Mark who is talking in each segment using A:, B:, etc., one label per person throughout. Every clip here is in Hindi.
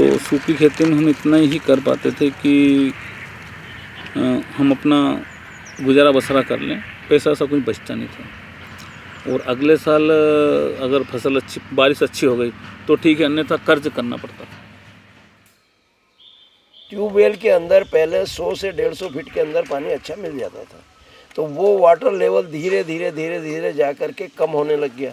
A: तो सूखी खेती में हम इतना ही कर पाते थे कि हम अपना गुजारा बसरा कर लें, पैसा ऐसा कुछ बचता नहीं था। और अगले साल अगर फसल अच्छी, बारिश अच्छी हो गई तो ठीक है, अन्यथा कर्ज करना पड़ता था।
B: ट्यूबवेल के अंदर पहले 100 से 150 फीट के अंदर पानी अच्छा मिल जाता था, तो वो वाटर लेवल धीरे धीरे जा कर के कम होने लग गया।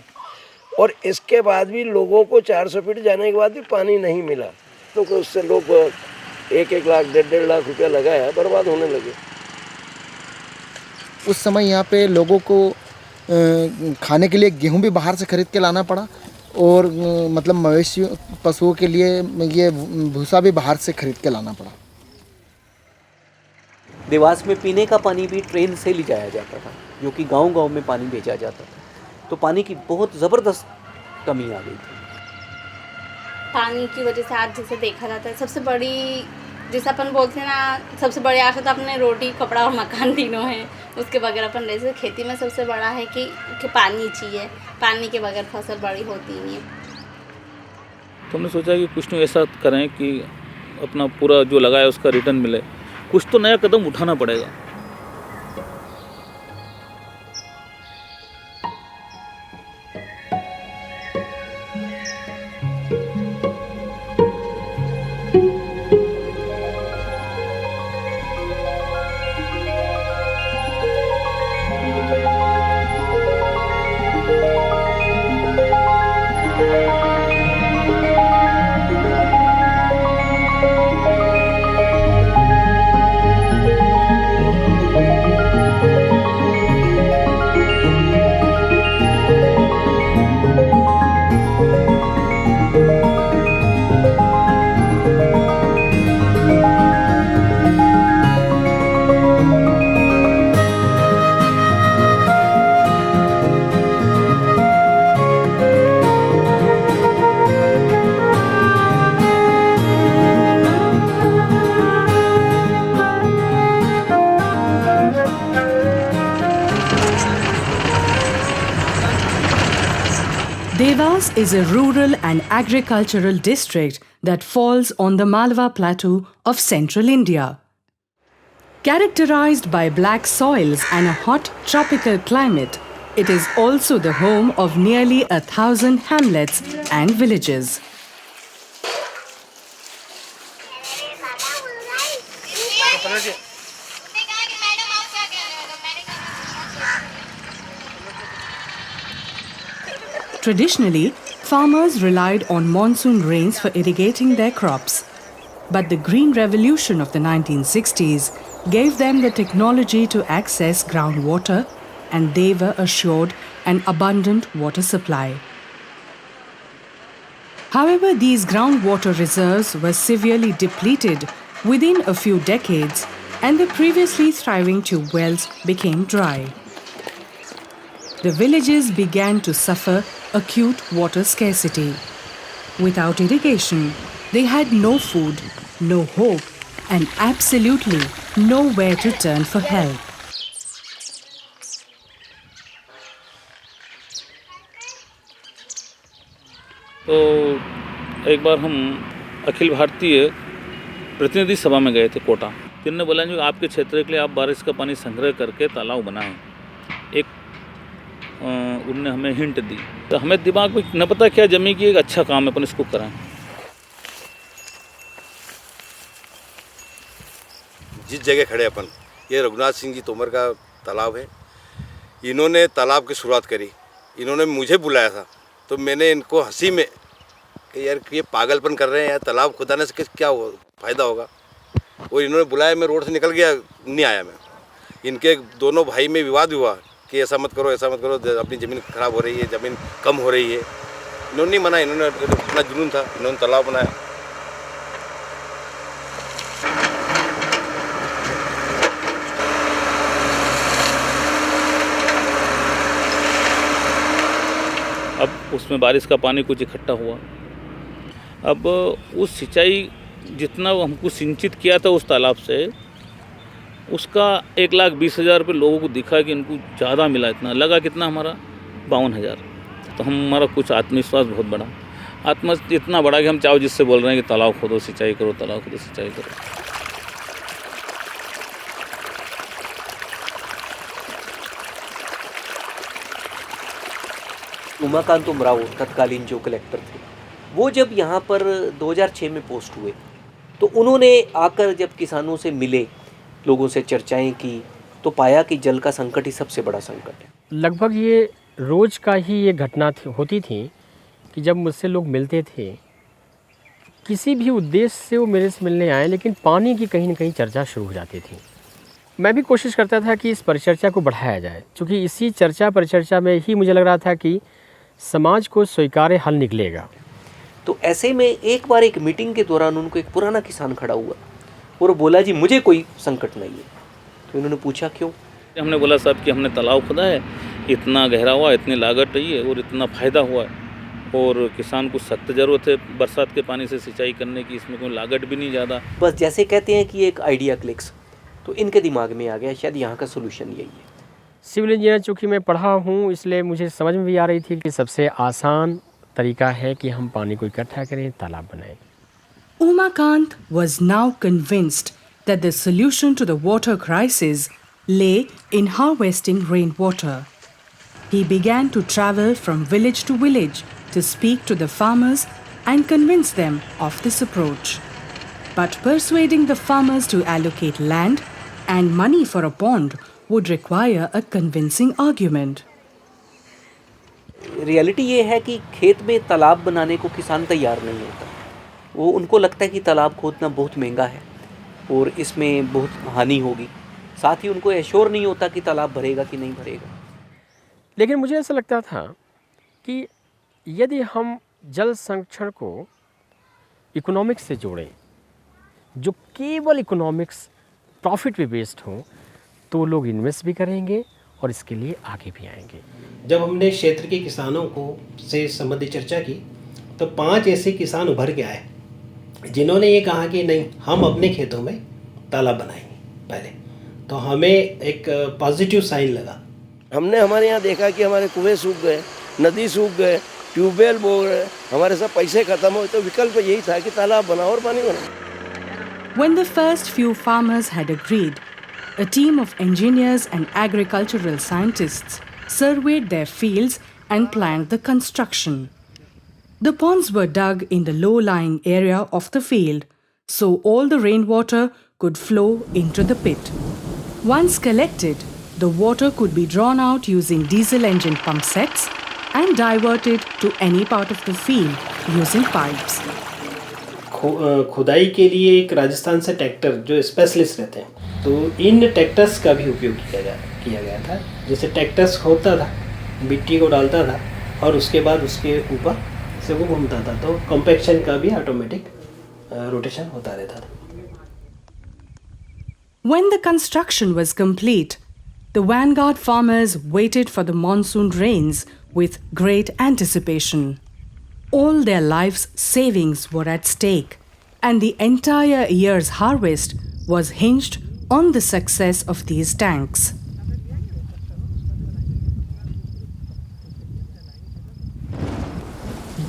B: और इसके बाद भी लोगों को 400 फीट जाने के बाद भी पानी नहीं मिला, तो उससे लोग 1-1 लाख 1.5 लाख रुपया लगाया, बर्बाद होने लगे।
C: उस समय यहाँ पे लोगों को खाने के लिए गेहूँ भी बाहर से खरीद के लाना पड़ा, और मतलब मवेशी पशुओं के लिए ये भूसा भी बाहर से खरीद के लाना पड़ा।
D: देवास में पीने का पानी भी ट्रेन से ले जाया जाता था, जो कि गांव-गांव में पानी भेजा जाता था, तो पानी की बहुत ज़बरदस्त कमी आ गई थी।
E: पानी की वजह से आज जैसे देखा जाता है, सबसे बड़ी जैसे अपन बोलते हैं ना, सबसे बड़ी आशा तो अपने रोटी कपड़ा और मकान तीनों है, उसके बगैर अपन जैसे खेती में सबसे बड़ा है कि पानी चाहिए, पानी के बगैर फसल बड़ी होती नहीं है।
A: तो हमने सोचा कि कुछ तो ऐसा करें कि अपना पूरा जो लगाया उसका रिटर्न मिले, कुछ तो नया कदम उठाना पड़ेगा।
F: Dewas is a rural and agricultural district that falls on the Malwa Plateau of central India. Characterized by black soils and a hot tropical climate, it is also the home of nearly 1,000 hamlets and villages. Traditionally, farmers relied on monsoon rains for irrigating their crops. But the Green Revolution of the 1960s gave them the technology to access groundwater, and they were assured an abundant water supply. However, these groundwater reserves were severely depleted within a few decades, and the previously thriving tube wells became dry. The villages began to suffer acute water scarcity. Without irrigation, they had no food, no hope, and absolutely nowhere to turn for help.
A: तो एक बार हम अखिल भारतीय प्रतिनिधि सभा में गए थे कोटा। जिन्होंने बोला कि आपके क्षेत्र के लिए आप बारिश का पानी संग्रह करके तालाब बनाएं। एक उनने हमें हिंट दी, तो हमें दिमाग में न पता क्या जमी कि एक अच्छा काम है, अपन इसको कराएं।
G: जिस जगह खड़े अपन, ये रघुनाथ सिंह जी तोमर का तालाब है। इन्होंने तालाब की शुरुआत करी, इन्होंने मुझे बुलाया था, तो मैंने इनको हंसी में कि यार ये पागलपन कर रहे हैं यार, तालाब खुदाने से क्या फ़ायदा होगा। और इन्होंने बुलाया, मैं रोड से निकल गया, नहीं आया मैं। इनके दोनों भाई में विवाद हुआ कि ऐसा मत करो, ऐसा मत करो, अपनी ज़मीन ख़राब हो रही है, ज़मीन कम हो रही है। इन्होंने नहीं मना, इन्होंने अपना जुनून था, इन्होंने तालाब बनाया।
A: अब उसमें बारिश का पानी कुछ इकट्ठा हुआ। अब उस सिंचाई जितना हमको सिंचित किया था उस तालाब से, उसका 1,20,000 रुपये लोगों को दिखा कि इनको ज़्यादा मिला। इतना लगा कितना हमारा 52,000। तो हमारा कुछ आत्मविश्वास बहुत बड़ा। आत्महत्या इतना बड़ा कि हम चाहो जिससे बोल रहे हैं कि तालाब खोदो सिंचाई करो, तालाब खोदो सिंचाई करो।
D: उमाकांत उमराव तत्कालीन जो कलेक्टर थे, वो जब यहाँ पर 2006 में पोस्ट हुए तो उन्होंने आकर जब किसानों से मिले, लोगों से चर्चाएं की, तो पाया कि जल का संकट ही सबसे बड़ा संकट है।
H: लगभग ये रोज़ का ही ये घटना होती थी कि जब मुझसे लोग मिलते थे, किसी भी उद्देश्य से वो मेरे से मिलने आए, लेकिन पानी की कहीं ना कहीं चर्चा शुरू हो जाती थी। मैं भी कोशिश करता था कि इस परिचर्चा को बढ़ाया जाए, क्योंकि इसी चर्चा परिचर्चा में ही मुझे लग रहा था कि समाज को स्वीकार्य हल निकलेगा।
D: तो ऐसे में एक बार एक मीटिंग के दौरान उनको एक पुराना किसान खड़ा हुआ और बोला, जी मुझे कोई संकट नहीं है। तो उन्होंने पूछा क्यों?
A: हमने बोला साहब कि हमने तालाब खोदा है, इतना गहरा हुआ, इतनी लागत रही है और इतना फ़ायदा हुआ है, और किसान को सख्त ज़रूरत है बरसात के पानी से सिंचाई करने की, इसमें कोई लागत भी नहीं ज़्यादा।
D: बस जैसे कहते हैं कि एक आइडिया क्लिक्स, तो इनके दिमाग में आ गया शायद यहाँ का सोल्यूशन यही है।
H: सिविल इंजीनियर चूँकि मैं पढ़ा हूँ, इसलिए मुझे समझ में भी आ रही थी कि सबसे आसान तरीका है कि हम पानी को इकट्ठा करें, तालाब बनाएं।
F: Umakant was now convinced that the solution to the water crisis lay in harvesting rainwater. He began to travel from village to village to speak to the farmers and convince them of this approach. But persuading the farmers to allocate land and money for a pond would require a convincing argument.
D: Reality ये है कि खेत में तालाब बनाने को किसान तैयार नहीं होता। वो उनको लगता है कि तालाब खोदना बहुत महंगा है और इसमें बहुत हानि होगी। साथ ही उनको एश्योर नहीं होता कि तालाब भरेगा कि नहीं भरेगा।
H: लेकिन मुझे ऐसा लगता था कि यदि हम जल संरक्षण को इकोनॉमिक्स से जोड़ें, जो केवल इकोनॉमिक्स प्रॉफिट पे बेस्ड हो, तो लोग इन्वेस्ट भी करेंगे और इसके लिए आगे भी आएंगे।
I: जब हमने क्षेत्र के किसानों को से संबंधित चर्चा की तो 5 ऐसे किसान उभर के आए जिन्होंने ये कहा कि नहीं, हम अपने खेतों में तालाब बनाएंगे पहले। तो हमें एक पॉजिटिव साइन लगा।
B: हमने हमारे यहाँ देखा कि हमारे कुएं सूख गए, नदी सूख गए, ट्यूबवेल बो गए, हमारे सब पैसे खत्म हुए, तो विकल्प यही था कि तालाब बनाओ और पानी बनाओ।
F: When the first few farmers had agreed, a team of engineers and agricultural scientists surveyed their fields and planned the construction. The ponds were dug in the low-lying area of the field, so all the rainwater could flow into the pit. Once collected, the water could be drawn out using diesel engine pump sets and diverted to any part of the field using pipes.
I: खुदाई के लिए एक राजस्थान से ट्रैक्टर जो स्पेशलिस्ट रहते हैं, तो इन ट्रैक्टर्स का भी उपयोग किया गया था। जैसे ट्रैक्टर्स खोदता था, मिट्टी को डालता था और उसके बाद उसके ऊपर से वो घूमता था, तो कॉम्पैक्शन का भी ऑटोमेटिक रोटेशन होता रहता था।
F: When the construction was complete, the vanguard farmers waited for the monsoon rains with great anticipation. All their lives' savings were at stake, and the entire year's harvest was hinged on the success of these tanks.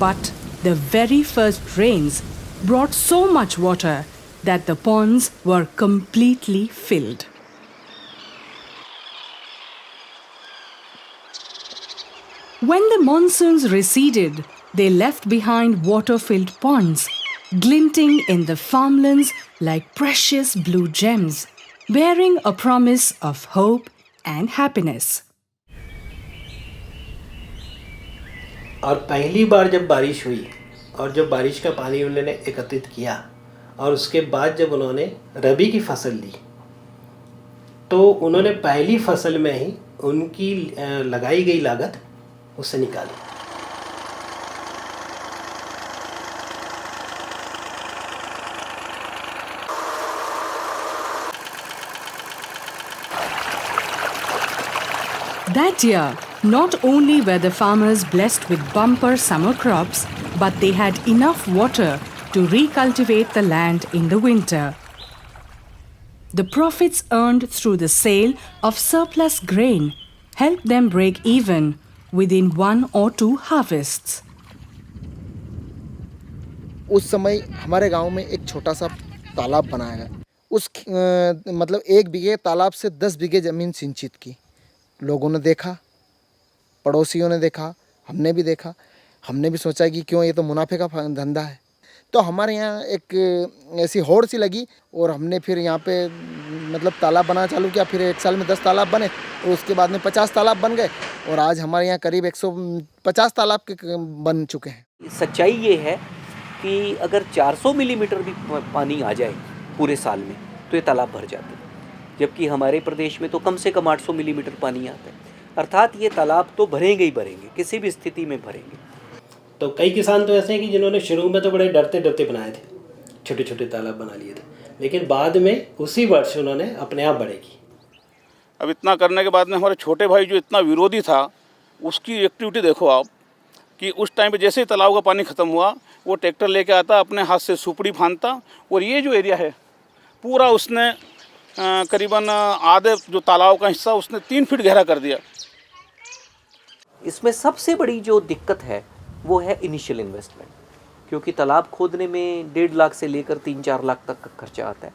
F: But the very first rains brought so much water that the ponds were completely filled. When the monsoons receded, they left behind water-filled ponds, glinting in the farmlands like precious blue gems, bearing a promise of hope and happiness.
I: और पहली बार जब बारिश हुई और जब बारिश का पानी उन्होंने एकत्रित किया और उसके बाद जब उन्होंने रबी की फसल ली, तो उन्होंने पहली फसल में ही उनकी लगाई गई लागत उससे निकाली।
F: That year, not only were the farmers blessed with bumper summer crops, but they had enough water to recultivate the land in the winter. The profits earned through the sale of surplus grain helped them break even within 1 or 2 harvests.
C: उस समय हमारे गांव में एक छोटा सा तालाब बनाया गया। उस मतलब 1 बीघे तालाब से 10 बीघे ज़मीन सिंचित की। लोगों ने देखा, पड़ोसियों ने देखा, हमने भी देखा। हमने भी सोचा कि क्यों, ये तो मुनाफे का धंधा है। तो हमारे यहाँ एक ऐसी होड़ सी लगी और हमने फिर यहाँ पे मतलब तालाब बनाना चालू किया। फिर 1 साल में 10 तालाब बने और उसके बाद में 50 तालाब बन गए और आज हमारे यहाँ करीब 150 तालाब के बन चुके हैं।
D: सच्चाई ये है कि अगर 400 मिलीमीटर भी पानी आ जाए पूरे साल में तो ये तालाब भर जाते हैं, जबकि हमारे प्रदेश में तो कम से कम 800 मिलीमीटर पानी आता है। अर्थात ये तालाब तो भरेंगे ही भरेंगे, किसी भी स्थिति में भरेंगे।
I: तो कई किसान तो ऐसे हैं कि जिन्होंने शुरू में तो बड़े डरते डरते बनाए थे, छोटे छोटे तालाब बना लिए थे, लेकिन बाद में उसी वर्ष उन्होंने अपने आप बड़े की।
A: अब इतना करने के बाद में हमारे छोटे भाई जो इतना विरोधी था, उसकी एक्टिविटी देखो आप कि उस टाइम पे जैसे ही तालाब का पानी ख़त्म हुआ, वो ट्रैक्टर लेके आता, अपने हाथ से सुपड़ी फांदता और ये जो एरिया है पूरा उसने करीबन आधे जो तालाब का हिस्सा उसने 3 फीट गहरा कर दिया।
D: इसमें सबसे बड़ी जो दिक्कत है वो है इनिशियल इन्वेस्टमेंट, क्योंकि तालाब खोदने में 1.5 लाख से लेकर 3-4 लाख तक का खर्चा आता है।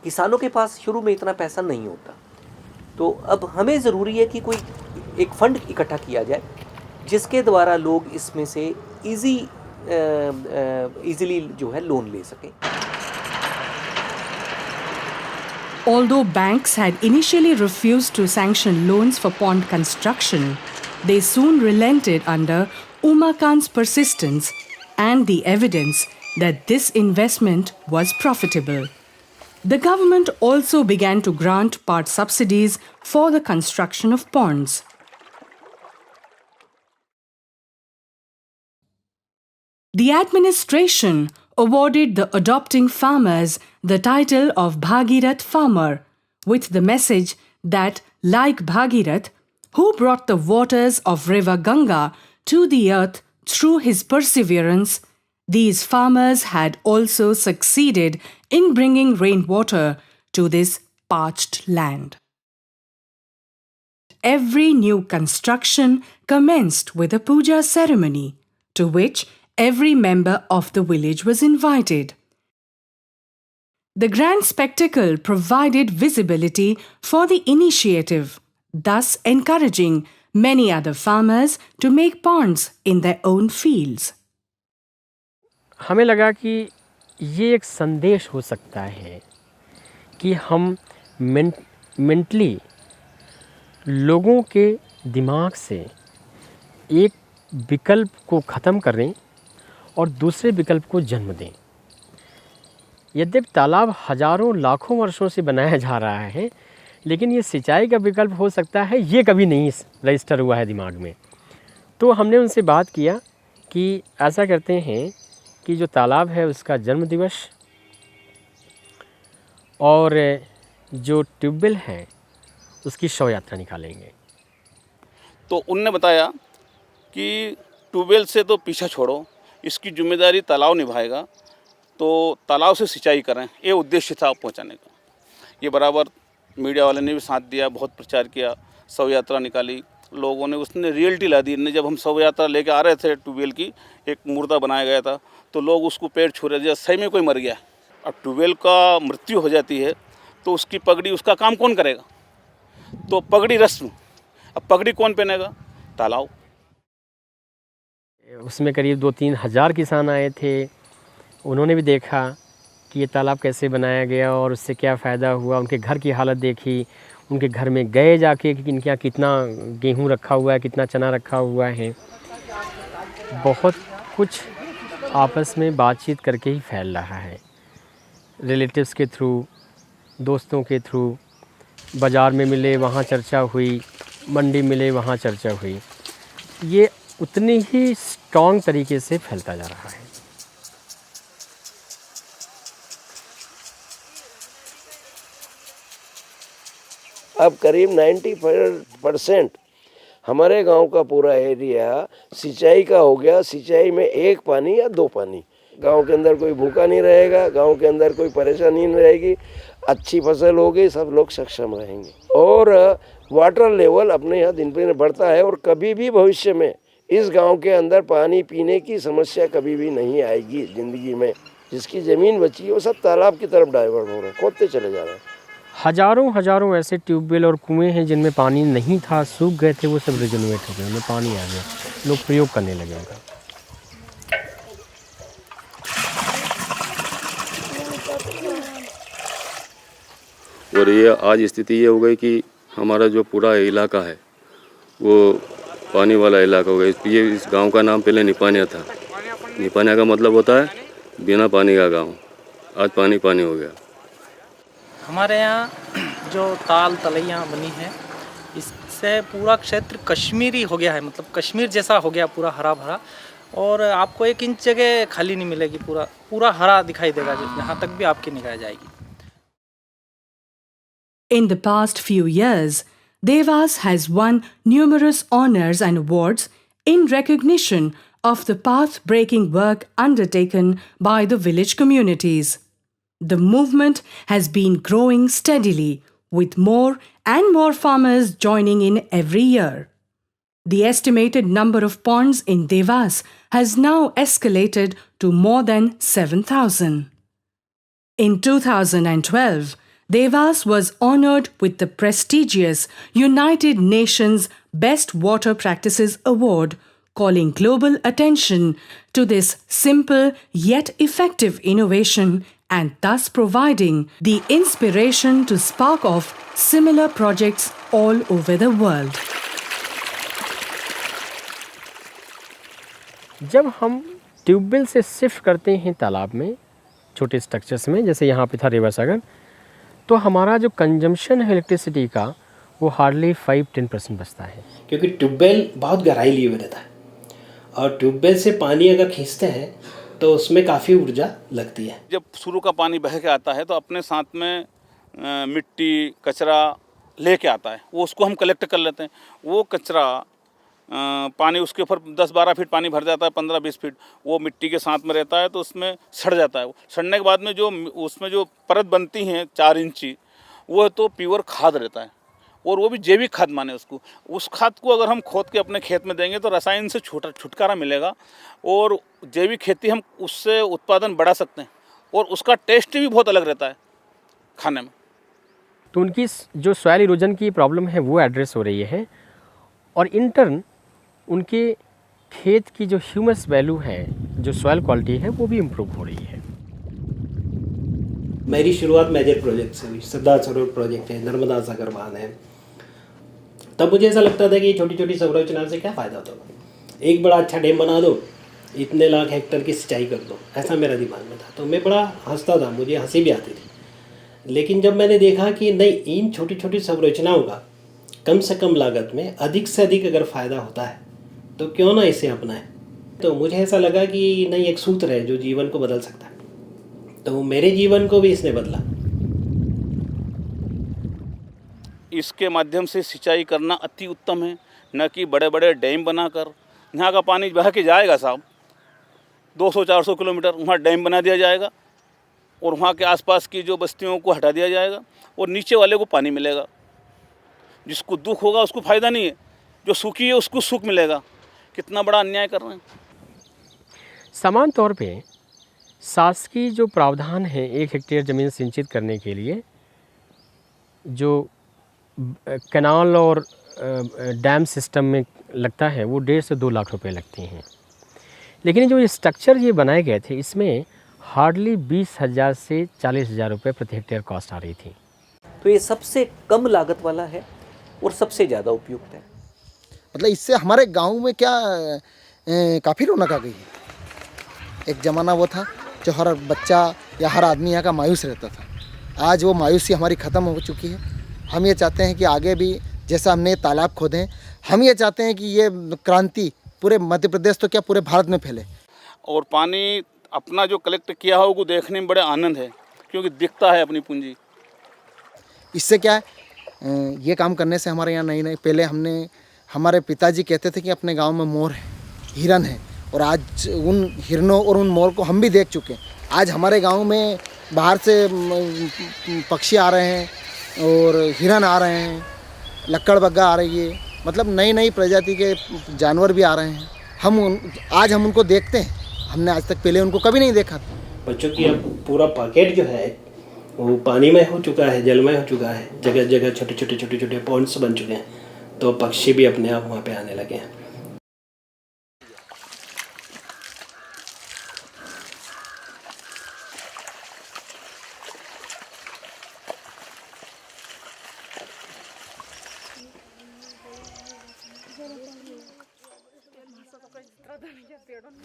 D: किसानों के पास शुरू में इतना पैसा नहीं होता। तो अब हमें ज़रूरी है कि कोई एक फ़ंड इकट्ठा किया जाए जिसके द्वारा लोग इसमें से इजीली जो है लोन ले सकें।
F: Although banks had initially refused to sanction loans for pond construction, they soon relented under Uma Khan's persistence and the evidence that this investment was profitable. The government also began to grant part subsidies for the construction of ponds. The administration awarded the adopting farmers the title of Bhagirath Farmer, with the message that, like Bhagirath, who brought the waters of river Ganga to the earth through his perseverance, these farmers had also succeeded in bringing rainwater to this parched land. Every new construction commenced with a puja ceremony, to which every member of the village was invited. The grand spectacle provided visibility for the initiative, thus encouraging many other farmers to make ponds in their own fields.
H: हमें लगा कि ये एक संदेश हो सकता है कि हम मेंटली लोगों के दिमाग से एक विकल्प को ख़त्म करें और दूसरे विकल्प को जन्म दें। यद्यपि तालाब हजारों लाखों वर्षों से बनाया जा रहा है, लेकिन ये सिंचाई का विकल्प हो सकता है, ये कभी नहीं रजिस्टर हुआ है दिमाग में। तो हमने उनसे बात किया कि ऐसा करते हैं कि जो तालाब है उसका जन्म दिवस और जो ट्यूबवेल है उसकी शव यात्रा निकालेंगे।
A: तो उनने बताया कि ट्यूबवेल से तो पीछा छोड़ो, इसकी जिम्मेदारी तालाब निभाएगा, तो तालाब से सिंचाई करें, ये उद्देश्य था पहुंचाने का। ये बराबर मीडिया वाले ने भी साथ दिया, बहुत प्रचार किया, शव यात्रा निकाली लोगों ने, उसने रियलिटी ला दी। जब हम शव यात्रा लेके आ रहे थे, ट्यूबवेल की एक मुर्दा बनाया गया था, तो लोग उसको पैर छू रहे थे, सही में कोई मर गया। अब ट्यूबवेल का मृत्यु हो जाती है तो उसकी पगड़ी, उसका काम कौन करेगा? तो पगड़ी रस्म, अब पगड़ी कौन पहनेगा? तालाब।
H: उसमें करीब 2-3 हज़ार किसान आए थे। उन्होंने भी देखा कि ये तालाब कैसे बनाया गया और उससे क्या फ़ायदा हुआ। उनके घर की हालत देखी, उनके घर में गए जाके कि इनके यहाँ कितना गेहूँ रखा हुआ है, कितना चना रखा हुआ है। बहुत कुछ आपस में बातचीत करके ही फैल रहा है, रिलेटिव्स के थ्रू, दोस्तों के थ्रू। बाज़ार में मिले वहाँ चर्चा हुई, मंडी मिले वहाँ चर्चा हुई। ये उतनी ही स्ट्रॉन्ग तरीके से फैलता जा रहा है।
B: अब करीब 90% हमारे गांव का पूरा एरिया सिंचाई का हो गया। सिंचाई में 1 पानी या 2 पानी। गांव के अंदर कोई भूखा नहीं रहेगा, गांव के अंदर कोई परेशानी नहीं रहेगी, अच्छी फसल होगी, सब लोग सक्षम रहेंगे और वाटर लेवल अपने यहाँ दिन पर दिन बढ़ता है। और कभी भी भविष्य में इस गांव के अंदर पानी पीने की समस्या कभी भी नहीं आएगी ज़िंदगी में। जिसकी ज़मीन बची है वो सब तालाब की तरफ डाइवर्ट हो रहे हैं, खोदते चले जा रहे हैं।
H: हजारों ऐसे ट्यूबवेल और कुएं हैं जिनमें पानी नहीं था, सूख गए थे, वो सब रिजनरेट हो गए, उनमें पानी आ गया, लोग प्रयोग करने लगे उनका।
J: और ये आज स्थिति ये हो गई कि हमारा जो पूरा इलाका है वो पानी वाला इलाका हो गया। ये इस गांव का नाम पहले निपानिया था। निपानिया का मतलब होता है बिना पानी का गांव। आज पानी पानी हो गया।
K: हमारे यहाँ जो ताल तलैया बनी है, इससे पूरा क्षेत्र कश्मीरी हो गया है, मतलब कश्मीर जैसा हो गया, पूरा हरा भरा, और आपको 1 इंच जगह खाली नहीं मिलेगी, पूरा हरा दिखाई देगा, यहाँ तक भी आपकी निगाह जाएगी।
F: In the past few years, Devas has won numerous honors and awards in recognition of the path-breaking work undertaken by the village communities. The movement has been growing steadily, with more and more farmers joining in every year. The estimated number of ponds in Devas has now escalated to more than 7,000. In 2012, Devas was honored with the prestigious United Nations Best Water Practices Award, calling global attention to this simple yet effective innovation and thus providing the inspiration to spark off similar projects all over the world.
H: जब हम ट्यूबवेल से शिफ्ट करते हैं तालाब में, छोटे स्ट्रक्चर्स में, जैसे यहाँ पे था रिवर सागर, तो हमारा जो कंजम्पशन है इलेक्ट्रिसिटी का वो हार्डली 5-10% बचता है,
I: क्योंकि ट्यूबवेल बहुत गहराई लिए हुए रहता है और ट्यूबवेल से पानी अगर खींचते हैं तो उसमें काफ़ी ऊर्जा लगती है।
A: जब शुरू का पानी बह के आता है तो अपने साथ में मिट्टी कचरा लेके आता है, वो उसको हम कलेक्ट कर लेते हैं। वो कचरा पानी उसके ऊपर 10-12 फीट पानी भर जाता है, 15-20 फीट, वो मिट्टी के साथ में रहता है तो उसमें सड़ जाता है। सड़ने के बाद में जो उसमें जो परत बनती हैं 4 इंची, वो तो प्योर खाद रहता है, और वो भी जैविक खाद माने उसको। उस खाद को अगर हम खोद के अपने खेत में देंगे तो रसायन से छुटकारा मिलेगा, और जैविक खेती हम उससे उत्पादन बढ़ा सकते हैं, और उसका टेस्ट भी बहुत अलग रहता है खाने में।
H: तो उनकी जो सॉइल इरोजन की प्रॉब्लम है वो एड्रेस हो रही है, और इन टर्न उनके खेत की जो ह्यूमस वैल्यू है, जो सॉइल क्वालिटी है, वो भी इम्प्रूव हो रही है।
I: मेरी शुरुआत मेजर प्रोजेक्ट से हुई। सरदार सरोवर प्रोजेक्ट है, नर्मदा सागर बांध है। तब मुझे ऐसा लगता था कि छोटी छोटी संरचना से क्या फ़ायदा होता, एक बड़ा अच्छा डैम बना दो, इतने लाख हेक्टर की सिंचाई कर दो, ऐसा मेरा दिमाग में था। तो मैं बड़ा हंसता था, मुझे हंसी भी आती थी। लेकिन जब मैंने देखा कि नहीं, इन छोटी छोटी संरचनाओं का कम से कम लागत में अधिक से अधिक अगर फ़ायदा होता है तो क्यों ना इसे अपनाएं, तो मुझे ऐसा लगा कि नहीं, एक सूत्र है जो जीवन को बदल सकता है। तो मेरे जीवन को भी इसने बदला।
A: इसके माध्यम से सिंचाई करना अति उत्तम है, न कि बड़े बड़े डैम बनाकर। यहाँ का पानी बह के जाएगा साहब 200-400 किलोमीटर, वहाँ डैम बना दिया जाएगा और वहाँ के आसपास की जो बस्तियों को हटा दिया जाएगा, और नीचे वाले को पानी मिलेगा। जिसको दुख होगा उसको फ़ायदा नहीं है, जो सुखी है उसको सुख मिलेगा। कितना बड़ा अन्याय कर रहे हैं।
H: समान तौर पे शासकीय जो प्रावधान है 1 हेक्टेयर ज़मीन सिंचित करने के लिए, जो कैनाल और डैम सिस्टम में लगता है, वो 1.5 से 2 लाख रुपए लगते हैं। लेकिन जो ये स्ट्रक्चर ये बनाए गए थे, इसमें हार्डली 20,000 से 40,000 रुपये प्रति हेक्टेयर कॉस्ट आ रही थी।
D: तो ये सबसे कम लागत वाला है और सबसे ज़्यादा उपयुक्त है।
C: मतलब इससे हमारे गांव में क्या काफ़ी रौनक आ गई है। एक ज़माना वो था जो हर बच्चा या हर आदमी यहाँ का मायूस रहता था। आज वो मायूसी हमारी ख़त्म हो चुकी है। हम ये चाहते हैं कि आगे भी जैसा हमने ये तालाब खोदे हैं, हम ये चाहते हैं कि ये क्रांति पूरे मध्य प्रदेश तो क्या पूरे भारत में फैले।
A: और पानी अपना जो कलेक्ट किया हो वो देखने में बड़े आनंद है, क्योंकि दिखता है अपनी पूंजी।
C: इससे क्या है, ये काम करने से हमारे यहाँ नई पहले हमारे पिताजी कहते थे कि अपने गांव में मोर है, हिरन है, और आज उन हिरनों और उन मोर को हम भी देख चुके हैं। आज हमारे गांव में बाहर से पक्षी आ रहे हैं और हिरन आ रहे हैं, लक्कड़ बग्गा आ रही है, मतलब नई नई प्रजाति के जानवर भी आ रहे हैं। आज हम उनको देखते हैं, हमने आज तक पहले उनको कभी नहीं देखा था।
I: बच्चों की अब पूरा पॉकेट जो है वो पानीमय हो चुका है, जलमय हो चुका है, जगह जगह छोटे छोटे पॉन्ड्स बन चुके हैं, तो पक्षी भी अपने आप वहाँ पे आने लगे हैं।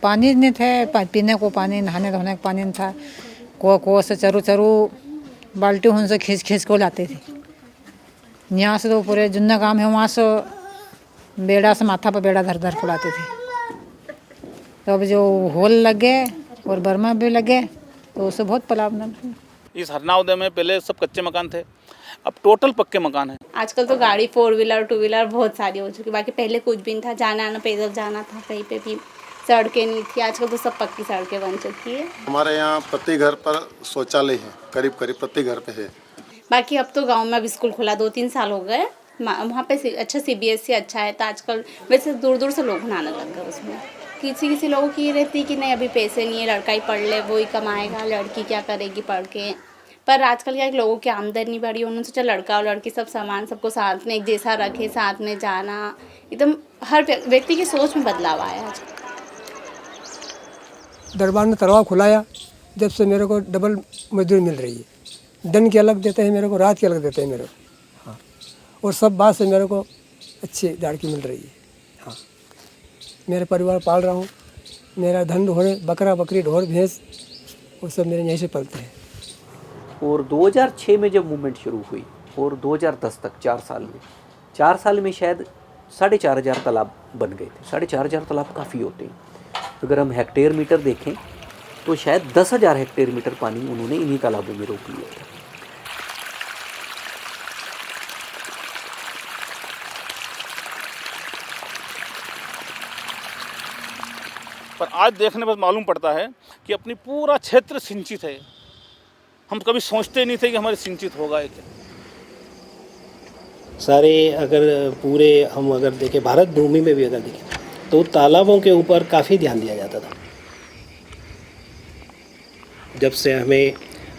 L: पानी नहीं थे, पीने को पानी, नहाने धोने का पानी नहीं था। को से चरू बाल्टी उनसे खींच को लाते थे। यहाँ से तो पूरे जितना काम है वहाँ से बेड़ा से माथा पर बेड़ा धर पड़ाते थे। तो अब जो होल लग गए और बर्मा भी लगे तो उससे बहुत पलावना।
A: इस हरनाउदय में पहले सब कच्चे मकान थे, अब टोटल पक्के मकान हैं।
E: आजकल तो गाड़ी 4 व्हीलर 2 व्हीलर बहुत सारी हो चुकी, बाकी पहले कुछ भी नहीं था, जाना आना पैदल जाना था, कहीं पे भी सड़कें नहीं थी। आजकल तो सब पक्की सड़कें बन चुकी है।
M: हमारे यहाँ प्रति घर पर शौचालय है, करीब प्रति घर पे है।
E: बाकी अब तो गांव में अब स्कूल खुला 2-3 साल हो गए, वहाँ पे अच्छा CBSE अच्छा है, तो आजकल वैसे दूर से लोग नहाने लग गए उसमें। किसी लोगों की ये रहती कि नहीं अभी पैसे नहीं है, लड़का ही पढ़ ले, वो ही कमाएगा, लड़की क्या करेगी पढ़ के। पर आजकल क्या लोगों की आमदनी बढ़ी, उन्होंने सोचा लड़का और लड़की सब सामान सबको साथ में एक जैसा रखे, साथ में जाना, एकदम हर व्यक्ति की सोच में बदलाव आया है।
N: दरबार ने तलवा खुलाया जब से मेरे को डबल मजदूरी मिल रही है। दिन की अलग देते हैं मेरे को, रात की अलग देते हैं मेरे को। हाँ, और सब बात से मेरे को अच्छी दाड़ की मिल रही है। हाँ, मेरे परिवार पाल रहा हूँ, मेरा धन ढोरे बकरा बकरी ढोर भैंस वो सब मेरे यहीं से पलते हैं।
D: और 2006 में जब मूवमेंट शुरू हुई और 2010 तक 4 साल में शायद 4,500 तालाब बन गए थे। 4,500 तालाब काफ़ी होते हैं। अगर हम हेक्टेयर मीटर देखें तो शायद 10,000 हेक्टेयर मीटर पानी उन्होंने इन्हीं तालाबों में रोक लिया था।
A: पर आज देखने पर मालूम पड़ता है कि अपनी पूरा क्षेत्र सिंचित है। हम कभी सोचते नहीं थे कि हमारे सिंचित होगा क्या।
I: सारे अगर पूरे हम अगर देखें भारत भूमि में भी अगर देखें तो तालाबों के ऊपर काफ़ी ध्यान दिया जाता था। जब से हमें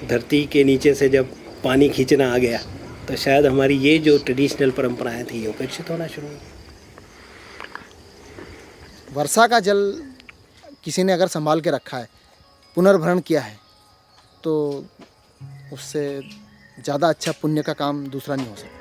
I: धरती के नीचे से जब पानी खींचना आ गया तो शायद हमारी ये जो ट्रेडिशनल परंपराएं थी ये उपेक्षित होना शुरू हुई।
C: वर्षा का जल किसी ने अगर संभाल के रखा है, पुनर्भरण किया है, तो उससे ज़्यादा अच्छा पुण्य का काम दूसरा नहीं हो सकता।